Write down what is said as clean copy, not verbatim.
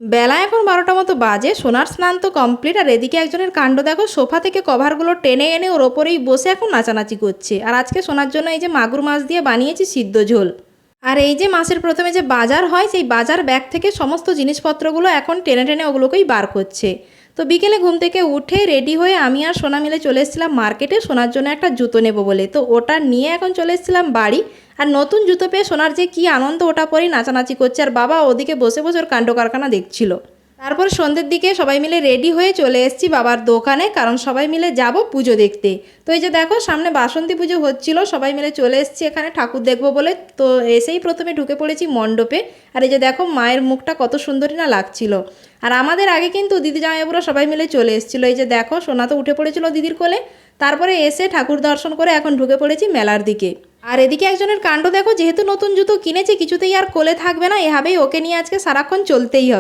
বেলা এখন ১২টা মতো বাজে। সোনার স্নান তো কমপ্লিট। আর এদিকে একজনের কাণ্ড দেখো, সোফা থেকে কভারগুলো টেনে এনে ওর ওপরেই বসে এখন নাচানাচি করছে। আর আজকে সোনার জন্য এই যে মাগুর মাছ দিয়ে বানিয়েছি সিদ্ধ ঝোল। আর এই যে মাসের প্রথমে যে বাজার হয়, সেই বাজার ব্যাগ থেকে সমস্ত জিনিসপত্রগুলো এখন টেনে টেনে ওগুলোকেই বার করছে। তো বিকেলে ঘুম থেকে উঠে রেডি হয়ে আমি আর সোনা মিলে চলে এসেছিলাম মার্কেটে সোনার জন্য একটা জুতো নেব বলে। তো ওটা নিয়ে এখন চলে এসেছিলাম বাড়ি। আর নতুন জুতো পেয়ে সোনার যে কী আনন্দ, ওটা পরেই নাচানাচি করছে। আর বাবা ওদিকে বসে বসে ওর কাণ্ড কারখানা দেখছিল। তারপর সন্ধ্যের দিকে সবাই মিলে রেডি হয়ে চলে এসেছি বাবার দোকানে, কারণ সবাই মিলে যাব পুজো দেখতে। তো এই যে দেখো সামনে বাসন্তী পুজো হচ্ছিল, সবাই মিলে চলে এসেছি এখানে ঠাকুর দেখবো বলে। তো এসেই প্রথমে ঢুকে পড়েছি মণ্ডপে। আর এই যে দেখো মায়ের মুখটা কত সুন্দরই না লাগছিল। আর আমাদের আগে কিন্তু দিদি জামাইবাবুরা সবাই মিলে চলে এসেছিলো। এই যে দেখো সোনা তো উঠে পড়েছিল দিদির কোলে। তারপরে এসে ঠাকুর দর্শন করে এখন ঢুকে পড়েছি মেলার দিকে। আর এদিকে একজনের কাণ্ড দেখো, যেহেতু নতুন জুতো কিনেছে কিছুতেই আর কোলে থাকবে না, এভাবেই ওকে নিয়ে আজকে সারাক্ষণ চলতেই হবে।